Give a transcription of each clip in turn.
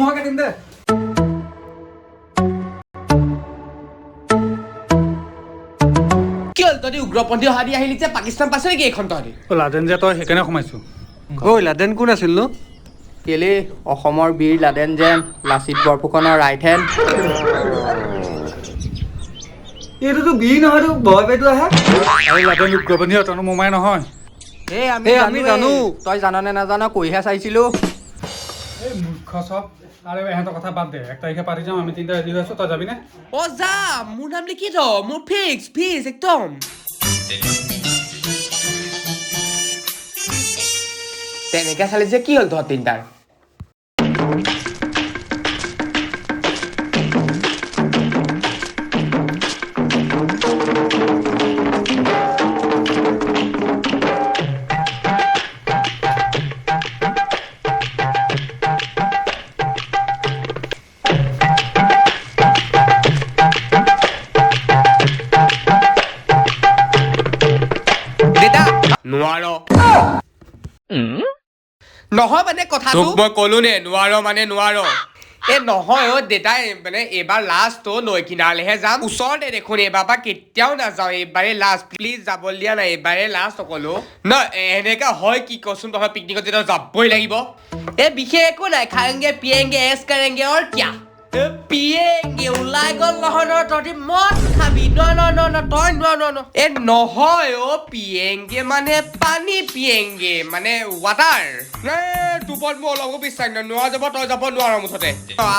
মই কাটিম দে কি হ'ল তহঁতি উগ্ৰপন্থী অহা দি আহিলি যে পাকিস্তান পাইছে নেকি এইখন তহঁতি লাডেন যে তই সেইকাৰণে সোমাইছো ঐ লাডেন কোন আছিল নো কেলে অসমৰ বীৰ লাডেন যেন লাচিত বৰফুকনৰ ৰাইট হেণ্ড এইটোতো বীৰ নহয়তো ভয় পেটো আহে আৰু লাডেন উগ্ৰপন্থী তহঁতৰ মোমাই নহয় আমি জানো তই জাননে নাজান কৈহে চাইছিলো এই মূৰ্খ চব আৰু এহেঁতৰ কথা বাদ দে 1 তাৰিখে পাতি যাম আমি 3টা ৰেডি হৈ আছো তই যাবিনে অ যাম মোৰ নাম লিখি থ মোৰ ফিক্স একদম তেনেকে চালি যে কি হ'ল তহঁত তিনটাৰ নোৱাৰ নহয় মানে কথাটো মই কলো নে নোৱাৰ মানে নোৱাৰ এ নহয় অ দেতাই মানে এইবাৰ লাষ্ট নৈ কিনাৰলেহে যাম ওচৰতে দেখোন এইবাৰ পৰা কেতিয়াও নাযাওঁ এইবাৰে লাষ্ট প্লিজ যাবলৈ দিয়া নাই এইবাৰে লাষ্ট অকলো ন এনেকা হয় কি কচোন তহঁত পিকনিকত যেতিয়া যাবই লাগিব এ বিশেষ একো নাই খায়েংগে পিয়েংগে এছ কৰেংগে আৰু কিয়া পিয়েংগে ওলাই গ'ল নহয় তহঁতি মদ খাবি তই নোৱাৰ এ নহয় অ পিয়েংগে মানে পানী পিয়েংগে মানে ৱাটাৰ তোৰ মোৰ অলপো বিশ্বাস নাই নোৱাৰ যাব তই যাব নোৱাৰ মুঠতে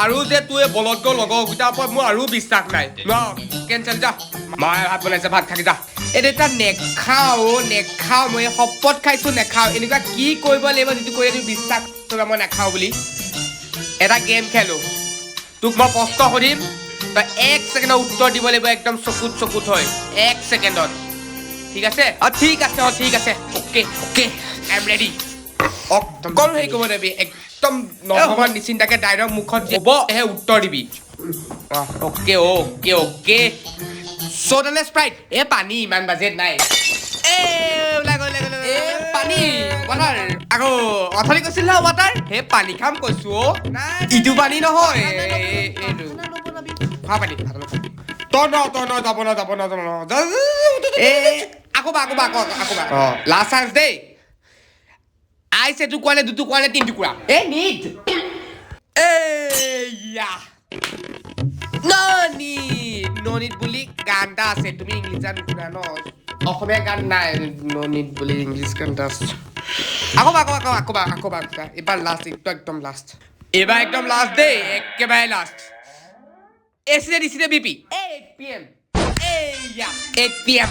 আৰু যে তোৰ এই বলদ লগৰকেইটাৰ ওপৰত মোৰ আৰু বিশ্বাস নাই কেঞ্চেল যা মায়ে ভাত বনাইছে ভাত খাই যা এই দেউতা নেখাও মই শপত খাইছো নেখাও এনেকুৱা কি কৰিব লাগিব যিটো কৰি তুমি বিশ্বাস কৰিবা মই নেখাও বুলি এটা গেম খেলো তোক মই প্ৰশ্ন সুধিম তই 1 ছেকেণ্ডৰ উত্তৰ দিব লাগিব একদম চকুত হয় 1 ছেকেণ্ডত ঠিক আছে ঠিক আছে অকে আই এম ৰেডি অকল হেৰি কৰিব নেবি একদম নহ'ব নিচিন্তাকে ডাইৰেক্ট মুখত হ'ব হে উত্তৰ দিবি অকে চ'ডা স্প্ৰাইট এ পানী ইমান বাজেট নাই পানী ৱাটাৰ আকৌ অথনি কৈছিল নহয় ৱাটাৰ হে পানী খাম কৈছো অ ইটো পানী নহয় খোৱা পানী তই যাব আকৌ লাষ্ট চান্স দেই আইছে এটো কোৱা নে দুটো কোৱা নে 3 টুকুৰা এ নিট এয়া ননিট বুলি গান এটা আছে তুমি ইংলিছ গান শুনা ন অসমীয়া গান নাই ননিট বুলি ইংলিছ গান এটা আছে আকৌ এবাৰ লাষ্ট এইটো একদম লাষ্ট এবাৰ একদম লাষ্ট দেই একেবাৰে লাষ্ট এচিডে দিছিলে বিপি 8 PM এয়া 8 PM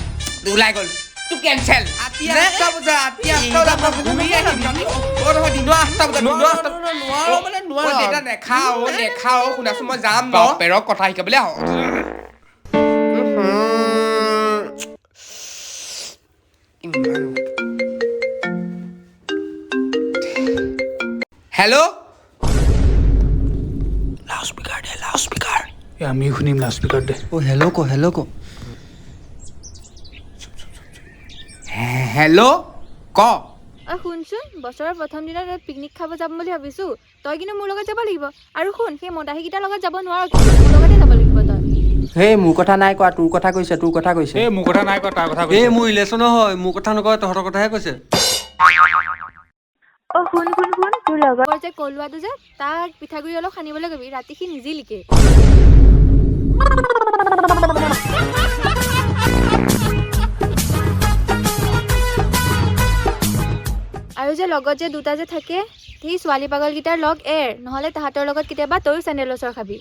ওলাই গ'ল তু কেনসেল আতিয়া 8টা বজা আতিয়া 8টা বজা ঘুমি আহিবি ও নহয় দিনৰ 8টা বজা নোৱাৰো মানে নোৱাৰো এটা নেখাও শুনাছো মই যাম ন পেৰক কথা শিকাবলৈ আহ হেল্ল' লাউডস্পিকাৰ আমি শুনিম লাউডস্পিকাৰ দে ও হেল্ল' ক হেল্ল' ক শুনচোন বছৰৰ প্ৰথম দিনত পিকনিক খাব যাম বুলি ভাবিছো তই কিন্তু মোৰ লগত যাব লাগিব আৰু শুন সেই মদাহীকেইটাৰ লগত যাব নোৱাৰ মোৰ লগতে যাব লাগিব তই হে মোৰ কথা নাই কোৱা তোৰ কথা কৈছে এই মোৰ কথা নাই কোৱা তাৰ কথা কৈছে এই মোৰ ইলেকশ্যনৰ হয় মোৰ কথা নকয় তহঁতৰ কথাহে কৈছে শুন তোৰ লগৰ যে কলুৱাটো যে তাক পিঠাগুৰি অলপ সানিবলৈ কবি ৰাতি সি নিজেই লিকে আৰু যে লগত যে দুটা যে থাকে সেই ছোৱালী পাগলকেইটাৰ লগ এৰ নহ'লে তাহাঁতৰ লগত কেতিয়াবা তইও চেণ্ডেলৰ চৰ খাবি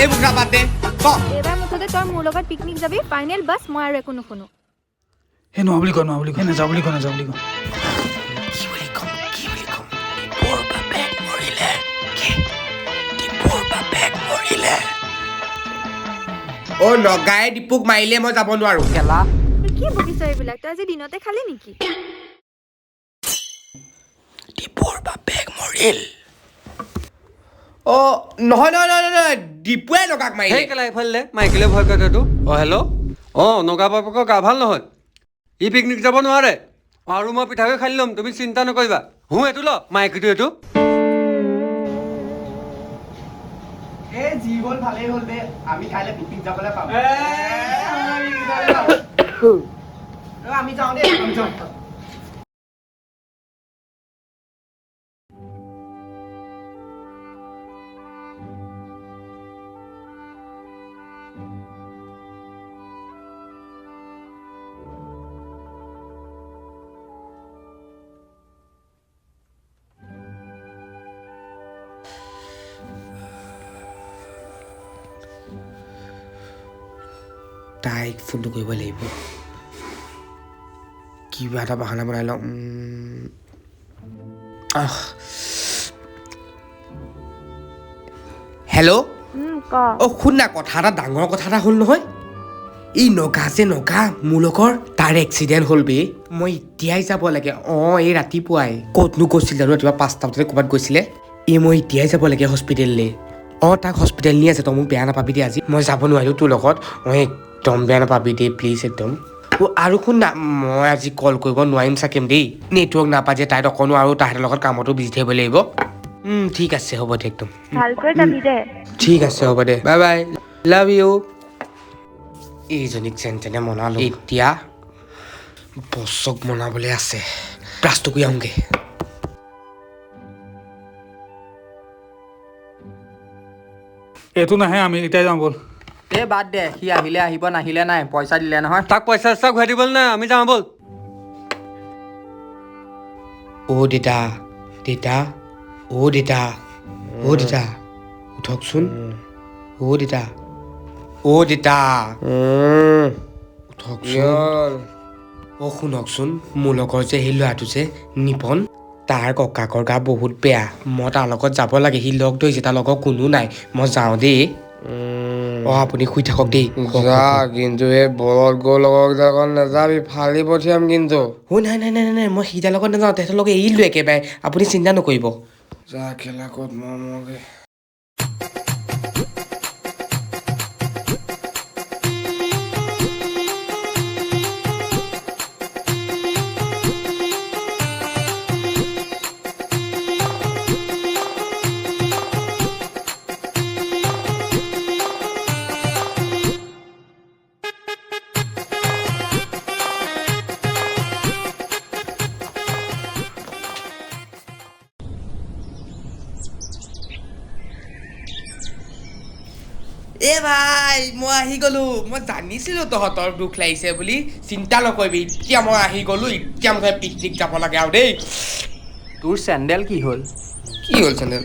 এইবাৰ মুঠতে তই মোৰ লগত পিকনিক যাবি ফাইনেল বাছ মই আৰু একো নুশুনো এই নোৱা বুলি কয় নাযাওঁ বুলি কয় অ নগাই দীপুক মাৰিলে মই যাব নোৱাৰো খেলা কি বকিছ এইবিলাক তই আজি দিনতে খালি নেকি দীপুৰ বাপেক মৰিল অ নহয় নহয় নহয় নহয় দীপুৱে নগাক সেই মাৰিলে কেলা এইফালে মাইকেলে ভয় কৰে তোৰ হেল্ল' নগা বাপকৰ গা ভাল নহয় ই পিকনিক যাব নোৱাৰে আৰু মই পিঠাগুড়ি খাই ল'ম তুমি চিন্তা নকৰিবা এইটো ল মাইকীটো এইটো এই যি হ'ল ভালেই হ'ল দে আমি কাইলৈ পিকনিক যাবলৈ পাম আমি যাওঁ দেই আমি যাওঁ তাইক ফোনটো কৰিব লাগিব কিবা এটা বাহানা বনাই লওঁ হেল্ল' শুন না কথা এটা ডাঙৰ কথা এটা হ'ল নহয় এই নগা যে নগা মোৰ লগৰ তাৰ এক্সিডেণ্ট হ'ল বে মই এতিয়াই যাব লাগে এই ৰাতিপুৱাই ক'তনো গৈছিল জানো ৰাতিপুৱা 5টা বজাতে ক'ৰবাত গৈছিলে মই এতিয়াই যাব লাগে হস্পিটেললৈ তাক হস্পিটেল নি আছে তই মোক বেয়া নাপাবি দে আজি মই যাব নোৱাৰিলোঁ তোৰ লগত একদম বেয়া নাপাবি দেই প্লিজ একদম আৰু শুন না মই আজি কল কৰিব নোৱাৰিম চাকিম দেই নেটৱৰ্ক নাপায় যে তাইত অকণো আৰু তাহাঁতৰ লগত কামতো বিজি থাকিব লাগিব ঠিক আছে হ'ব দে একদম ভালকৈ যাবি দে ঠিক আছে হ'ব দে বাই বাই লাভ ইউ এইজনীক যেন তেনে মনালো এতিয়া বছক মনাবলৈ আছে ক্লাছটো কৰি আহোঁগৈ এইটো নাহে আমি এতিয়াই যাওঁ ব'ল এই বাদ দে সি আহিলে আহিব নাহিলে নাই পইচা দিলে নহয় তাক পইচা চইচা ঘূৰাই দিবলৈ নাই আমি যাওঁ ব'ল দেতা দেতা দেতা দেতা উঠকচোন দেতা দেতা উঠকচোন শুনকচোন মোৰ লগৰ যে সেই ল'ৰাটো যে নিপন তাৰ ককাকৰ গা বহুত বেয়া মই তাৰ লগত যাব লাগে সি লগ ধৰিছে তাৰ লগত কোনো নাই মই যাওঁ দেই আপুনি শুই থাকক দেই যা কিন্তু এই বলত গৈ লগৰ লগত নাযাবি ফালি পঠিয়াম কিন্তু নাই নাই নাই নাই মই সিটাৰ লগত নাযাওঁ তেহেঁতৰ লগত এৰিলোঁ একেবাৰে আপুনি চিন্তা নকৰিব যা খেলা ক'ত মৰমকে ভাই মই আহি গ'লো মই জানিছিলোঁ তহঁতৰ দুখ লাগিছে বুলি চিন্তা নকৰিবি এতিয়া মই আহি গ'লো এতিয়া মই পিকনিক যাব লাগে আৰু দেই তোৰ চেণ্ডেল কি হ'ল কি হ'ল চেণ্ডেল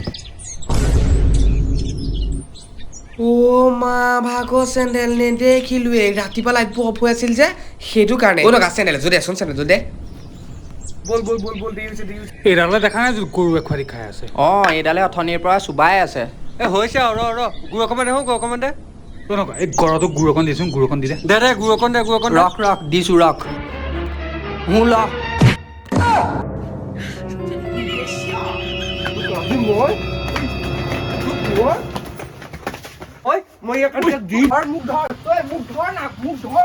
মা ভাগৰ চেণ্ডেল নেদেখিলোৱে ৰাতিপুৱা লাইটবোৰ অফ হৈ আছিল যে সেইটো কাৰণে নগা চেণ্ডেল এযোৰ দেচোন চেণ্ডেলযোৰ দে ব'ল ব'ল ব'ল ব'ল এইডালে দেখা নাই গৰু এখুৱাৰি খাই আছে এইডালে অথনিৰ পৰা চুবাই আছে হৈছে আৰু গুৰ অকণমান দে গুৰ অকণমান দে এই গড়টো গুৰ অকণ দিছোন গুৰ অকণ দি দে দে গুৰ অকণ দে ৰখ দিছো ৰখ মোৰ ল মই ইয়াক মোক ধৰ তই মোক ধৰ না মোক ধৰ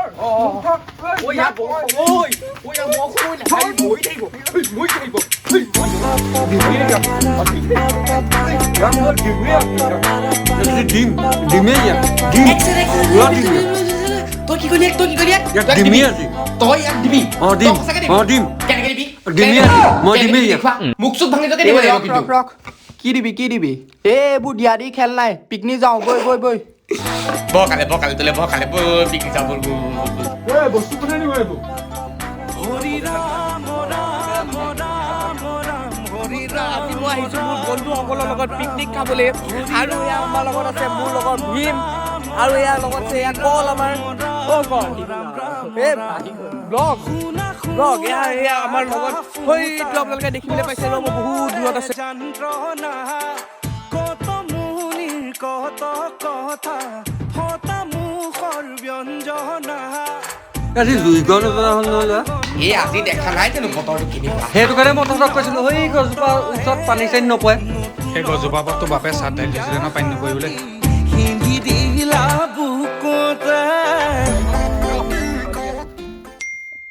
ডিমেই তই কি কৰিলি তই কি কৰিলি ডিমেই আজি তই ইয়াক দিবি দিম কেনেকে দিবি ডিমেই মই ডিমেই মুখ চুখ ভাঙি তোকে দিব লাগিব কিন্তু ৰখ কি দিবি এইবোৰ দিয়া দি খেল নাই পিকনিক যাওঁ বৈ বকালে তোলে বকালে পিকনিক যাব বস্তু কোনে নিব এইবোৰ আজি মই আহিছো মোৰ বন্ধুসকলৰ লগত পিকনিক খাবলৈ আৰু এয়া আমাৰ লগত আছে মোৰ লগত ভীম আৰু ইয়াৰ লগত আছে এয়া কল আমাৰ ব্লগ এয়া আমাৰ লগত আপোনালোকে দেখিবলৈ পাইছে ৰ'ব বহুত দূৰত আছে আজি জুইগড় নজনা হ'ল নহয় আজি দেখা নাই জানো বতৰটো কেনেকুৱা সেইটো কাৰণে মই তহঁতক কৈছিলোঁ সেই গছজোপা ওচৰত পানী চানী নপৰে সেই গছজোপা ওপৰত তোৰ বাপে চাট ঢালি দিছিলে ন পানী নপৰিবলৈ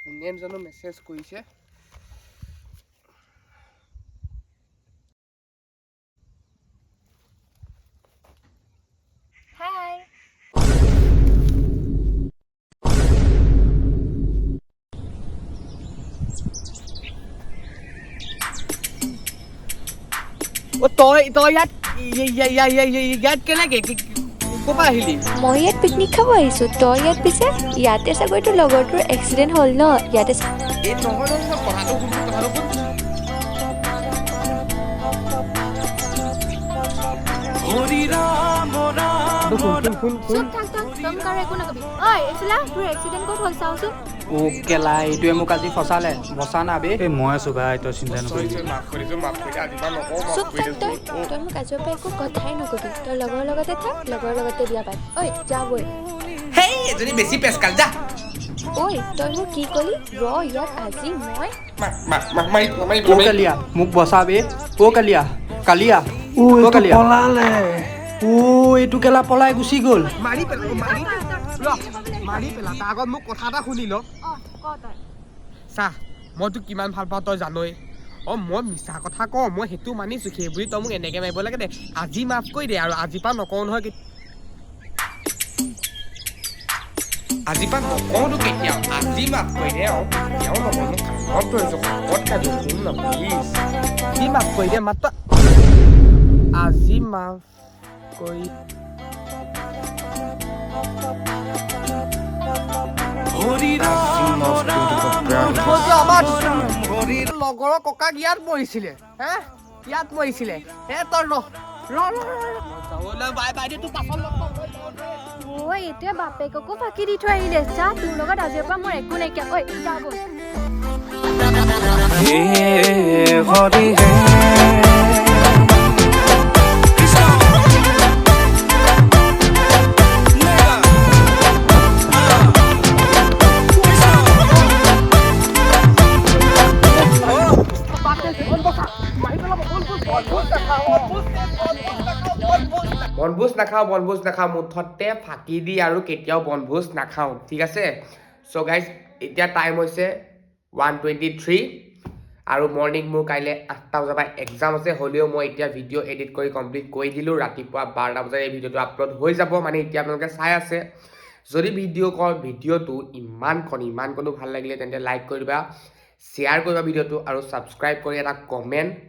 কোনে জানো মেছেজ কৰিছে হাই তই ইয়াত ইয়াত কেনেকে ক'ৰপৰা আহিলি মই ইয়াত পিকনিক খাব আহিছোঁ তই ইয়াত পিছে ইয়াতে চাগৈ তোৰ লগৰটোৰ এক্সিডেণ্ট হ'ল ন ইয়াতে এই নহয় কথাটো শুন চুপ থাক তই কাৰো একো নকবি ঐ এইফালে তোৰ এক্সিডেণ্ট ক'ত হ'ল চাওঁচোন অ কেলা এইটোৱে মোক আজি ফচালে বচা না বে এই মই আছোঁ ভাই তই চিন্তা নকৰিবি মাফ কৰিছোঁ আজিপা নকওঁ চুপ থাক তই মোক আজিৰ পৰা একো কথাই নকবি তই লগৰ লগতে থাক লগৰ লগতে বিয়া পাত ঐ যা বৈ হেই এজনী বেছি পেচকাল যা ঐ তই মোক কি ক'লি ইয়াত আজি মই অ কালিয়া মোক বচা বে অ কালিয়া কালিয়া অ কালিয়া পলালে অ এইটো কেলা পলাই গুচি গ'ল মাৰি পেলা তাৰ আগত মোক কথা এটা শুনি ল চা মই তোক কিমান ভাল পাওঁ তই জানই মই মিছা কথা কওঁ মই সেইটো মানিছোঁ সেইবুলি তই মোক এনেকে মাৰিব লাগে দে আজি মাফ কৰি দে আৰু আজিৰ পৰা নকওঁ নহয় আজিৰ পৰা নকওঁতো কেতিয়াও আজি মাফ কৰি দে আৰু কেতিয়াও নকওঁ মোক কামত ধৰিছোঁ কামত খাইছোঁ শুন ন প্লিজ আজি মাফ কৰি দে মাত্ৰ আজি মাফ কৰি লগৰৰ ককাক ইয়াত মৰিছিলে ইয়াত মৰিছিলে তই ঐ এতিয়া বাপেককো ফাঁকি দি থৈ আহিলে চা তোৰ লগত আজিৰ পৰা মোৰ একো নাইকিয়া ঐ যা বৈ বনভোজ নাখাওঁ মুঠতে ফাঁকি দি আৰু কেতিয়াও বনভোজ নাখাওঁ ঠিক আছে চ' গাইজ এতিয়া টাইম হৈছে 1:23 আৰু মৰ্ণিং মোৰ কাইলৈ 8টা বজাৰ পৰা এক্সাম আছে হ'লেও মই এতিয়া ভিডিঅ' এডিট কৰি কমপ্লিট কৰি দিলোঁ ৰাতিপুৱা 12টা বজাত এই ভিডিঅ'টো আপলোড হৈ যাব মানে এতিয়া আপোনালোকে চাই আছে যদি ভিডিঅ'টো ইমানকণো ভাল লাগিলে তেন্তে লাইক কৰি দিবা শ্বেয়াৰ কৰিবা ভিডিঅ'টো আৰু ছাবস্ক্ৰাইব কৰি এটা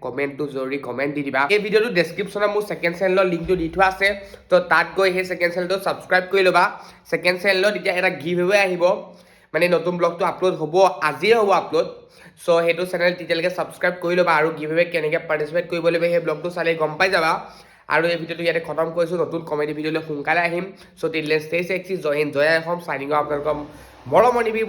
কমেণ্টটো জৰুৰী কমেণ্ট দি দিবা এই ভিডিঅ'টো ডেছক্ৰিপশ্যনত মোৰ ছেকেণ্ড চেনেলৰ লিংকটো দি থোৱা আছে তো তাত গৈ সেই ছেকেণ্ড চেনেলটো ছাবস্ক্ৰাইব কৰি ল'বা ছেকেণ্ড চেনেলত এতিয়া এটা গিভ এৱে আহিব মানে নতুন ব্লগটো আপলোড হ'ব আজিয়ে হ'ব আপলোড চ' সেইটো চেনেল তেতিয়ালৈকে ছাবস্ক্ৰাইব কৰি ল'বা আৰু গিভ এৱে কেনেকৈ পাৰ্টিচিপেট কৰিব লাগিব সেই ব্লগটো চালে গম পাই যাবা আৰু এই ভিডিঅ'টো ইয়াতে খতম কৰিছোঁ নতুন কমেডি ভিডিঅ'লৈ সোনকালে আহিম so' till stay sexy Jai Hind Jai Assam signing off আপোনালোকৰ মৰমৰ নিবিৰ